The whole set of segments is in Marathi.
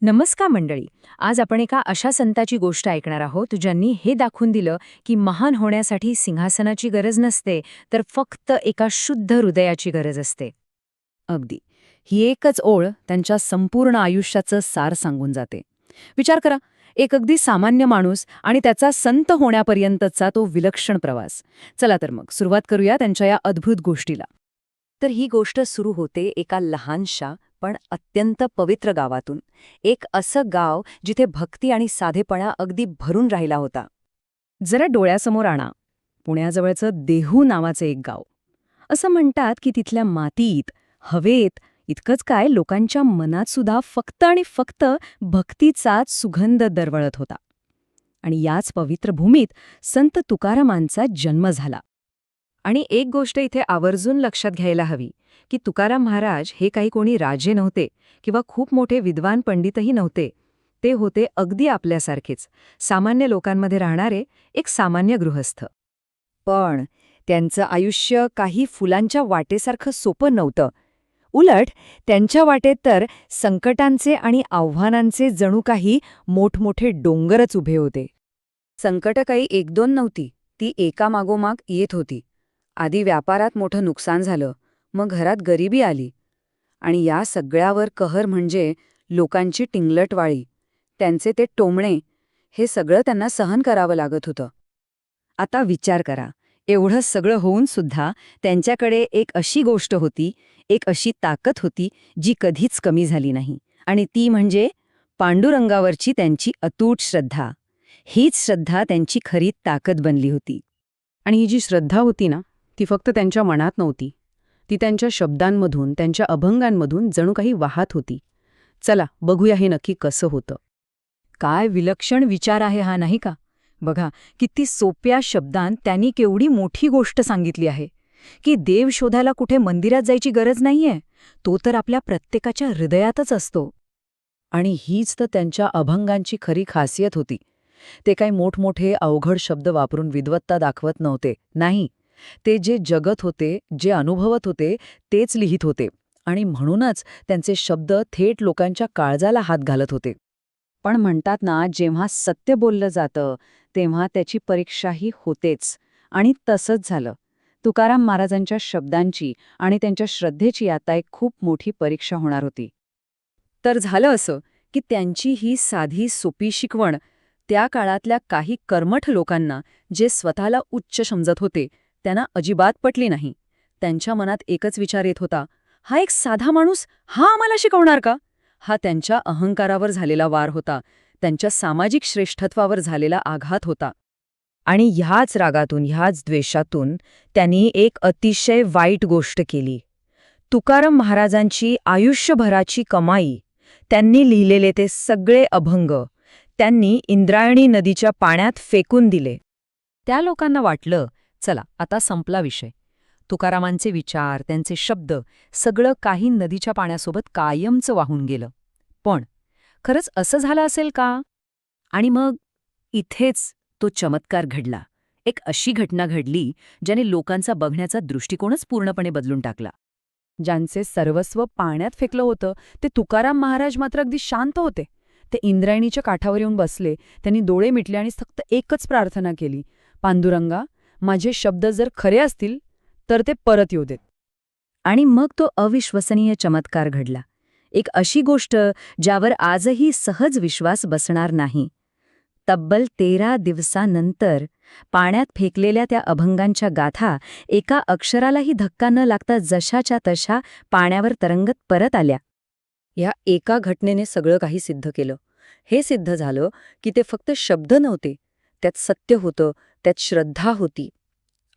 नमस्कार मंडळी. आज आपण एका अशा संताची गोष्ट ऐकणार आहोत ज्यांनी हे दाखवून दिलं की महान होण्यासाठी सिंहासनाची गरज नसते, तर फक्त एका शुद्ध हृदयाची गरज असते. अगदी. ही एकच ओळ त्यांच्या संपूर्ण आयुष्याचं सार सांगून जाते. विचार करा, एक अगदी सामान्य माणूस आणि त्याचा संत होण्यापर्यंतचा तो विलक्षण प्रवास. चला तर मग सुरुवात करूया त्यांच्या या अद्भुत गोष्टीला. तर ही गोष्ट सुरू होते एका लहानशा पण अत्यंत पवित्र गावातून. एक असं गाव जिथे भक्ती आणि साधेपणा अगदी भरून राहिला होता. जरा डोळ्यासमोर आणा. पुण्याजवळचं देहू नावाचं एक गाव. असं म्हणतात की तिथल्या मातीत, हवेत, इतकंच काय लोकांच्या मनात सुद्धा फक्त आणि फक्त भक्तीचाच सुगंध दरवळत होता. आणि याच पवित्र भूमीत संत तुकारामांचा जन्म झाला. आणि एक गोष्ट इथे आवर्जून लक्षात घ्यायला हवी की तुकाराम महाराज हे काही कोणी राजे नव्हते किंवा खूप मोठे विद्वान पंडितही नव्हते. ते होते अगदी आपल्यासारखेच सामान्य लोकांमध्ये राहणारे एक सामान्य गृहस्थ. पण त्यांचं आयुष्य काही फुलांच्या वाटेसारखं सोपं नव्हतं. उलट त्यांच्या वाटेत तर संकटांचे आणि आव्हानांचे जणू काही मोठमोठे डोंगरच उभे होते. संकट काही एक दोन नव्हती, ती एकामागोमाग येत होती. आधी व्यापारात मोठं नुकसान झालं, मग घरात गरिबी आली. आणि या सगळ्यावर कहर म्हणजे लोकांची टिंगलटवाळी, त्यांचे ते टोमणे, हे सगळं त्यांना सहन करावं लागत होतं. आता विचार करा, एवढं सगळं होऊन सुद्धा त्यांच्याकडे एक अशी गोष्ट होती, एक अशी ताकद होती जी कधीच कमी झाली नाही. आणि ती म्हणजे पांडुरंगावरची त्यांची अतूट श्रद्धा. हीच श्रद्धा त्यांची खरी ताकद बनली होती. आणि ही जी श्रद्धा होती ना, ती फक्त त्यांच्या मनात नव्हती. ती त्यांच्या शब्दांमधून, त्यांच्या अभंगांमधून जणू काही वाहत होती. चला बघूया हे नक्की कसं होतं. काय विलक्षण विचार आहे हा, नाही का? बघा, किती सोप्या शब्दांत त्यांनी केवढी मोठी गोष्ट सांगितली आहे की देव शोधायला कुठे मंदिरात जायची गरज नाहीये, तो तर आपल्या प्रत्येकाच्या हृदयातच असतो. आणि हीच तर त्यांच्या अभंगांची खरी खासियत होती. ते काही मोठमोठे अवघड शब्द वापरून विद्वत्ता दाखवत नव्हते. नाही, ते जे जगत होते, जे अनुभवत होते, तेच लिहित होते. आणि म्हणूनच त्यांचे शब्द थेट लोकांच्या काळजाला हात घालत होते. पण म्हणतात ना, जेव्हा सत्य बोललं जातं तेव्हा त्याची परीक्षाही होतेच. आणि तसंच झालं. तुकाराम महाराजांच्या शब्दांची आणि त्यांच्या श्रद्धेची आता एक खूप मोठी परीक्षा होणार होती. तर झालं असं की त्यांची ही साधी सोपी शिकवण त्या काळातल्या काही कर्मठ लोकांना, जे स्वतःला उच्च समजत होते, त्यांना अजिबात पटली नाही. त्यांच्या मनात एकच विचार येत होता, हा एक साधा माणूस हा आम्हाला शिकवणार का? हा त्यांच्या अहंकारावर झालेला वार होता, त्यांच्या सामाजिक श्रेष्ठत्वावर झालेला आघात होता. आणि ह्याच रागातून, ह्याच द्वेषातून त्यांनी एक अतिशय वाईट गोष्ट केली. तुकाराम महाराजांची आयुष्यभराची कमाई, त्यांनी लिहिलेले ते सगळे अभंग त्यांनी इंद्रायणी नदीच्या पाण्यात फेकून दिले. त्या लोकांना वाटलं, चला आता संपला विषय. तुकारामांचे विचार, त्यांचे शब्द, सगळं काही नदीच्या पाण्यासोबत कायमचं वाहून गेलं. पण खरंच असं झालं असेल का? आणि मग इथेच तो चमत्कार घडला. एक अशी घटना घडली ज्याने लोकांचा बघण्याचा दृष्टिकोनच पूर्णपणे बदलून टाकला. ज्यांचे सर्वस्व पाण्यात फेकलं होतं, ते तुकाराम महाराज मात्र अगदी शांत होते. ते इंद्रायणीच्या काठावर येऊन बसले, त्यांनी डोळे मिटले आणि फक्त एकच प्रार्थना केली, पांडुरंगा, माझे शब्द जर खरे असतील तर ते परत येऊ देत. आणि मग तो अविश्वसनीय चमत्कार घडला. एक अशी गोष्ट ज्यावर आजही सहज विश्वास बसणार नाही. तब्बल 13 दिवसानंतर पाण्यात फेकलेल्या त्या अभंगांच्या गाथा एका अक्षरालाही धक्का न लागता जशाच्या तशा पाण्यावर तरंगत परत आल्या. या एका घटनेने सगळं काही सिद्ध केलं. हे सिद्ध झालं की ते फक्त शब्द नव्हते, त्यात सत्य होतं, त्यात श्रद्धा होती.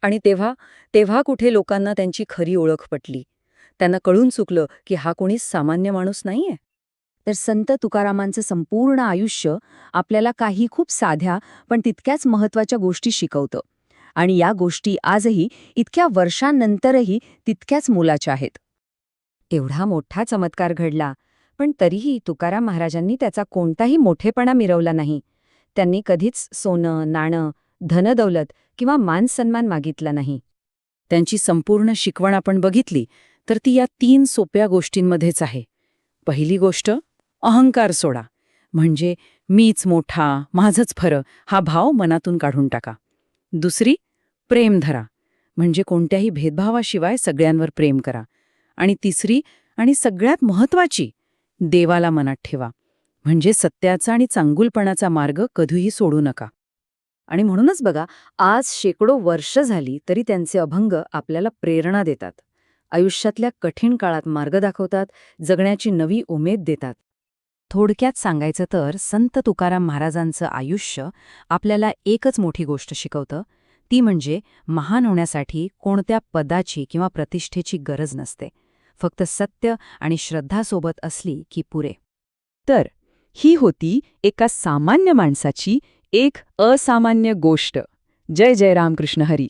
आणि तेव्हा कुठे लोकांना त्यांची खरी ओळख पटली. त्यांना कळून चुकलं की हा कोणी सामान्य माणूस नाहीये. तर संत तुकारामांचं संपूर्ण आयुष्य आपल्याला काही खूप साध्या पण तितक्याच महत्त्वाच्या गोष्टी शिकवतं. आणि या गोष्टी आजही, इतक्या वर्षांनंतरही तितक्याच मोलाच्या आहेत. एवढा मोठा चमत्कार घडला, पण तरीही तुकाराम महाराजांनी त्याचा कोणताही मोठेपणा मिरवला नाही. त्यांनी कधीच सोनं, नाणं, धनदौलत किंवा मानसन्मान मागितला नाही. त्यांची संपूर्ण शिकवण आपण बघितली तर ती या 3 सोप्या गोष्टींमध्येच आहे. पहिली गोष्ट, अहंकार सोडा. म्हणजे मीच मोठा, माझंच खरं हा भाव मनातून काढून टाका. दुसरी, प्रेम धरा, म्हणजे कोणत्याही भेदभावाशिवाय सगळ्यांवर प्रेम करा. आणि तिसरी आणि सगळ्यात महत्त्वाची, देवाला मनात ठेवा, म्हणजे सत्याचा आणि चांगुलपणाचा मार्ग कधीही सोडू नका. आणि म्हणूनच बघा, आज शेकडो वर्ष झाली तरी त्यांचे अभंग आपल्याला प्रेरणा देतात. आयुष्यातल्या कठीण काळात मार्ग दाखवतात, जगण्याची नवी उमेद देतात. थोडक्यात सांगायचं तर संत तुकाराम महाराजांचं आयुष्य आपल्याला एकच मोठी गोष्ट शिकवतं, ती म्हणजे महान होण्यासाठी कोणत्या पदाची किंवा प्रतिष्ठेची गरज नसते. फक्त सत्य आणि श्रद्धासोबत असली की पुरे. तर ही होती एका सामान्य माणसाची एक असामान्य गोष्ट. जय जय रामकृष्ण हरी.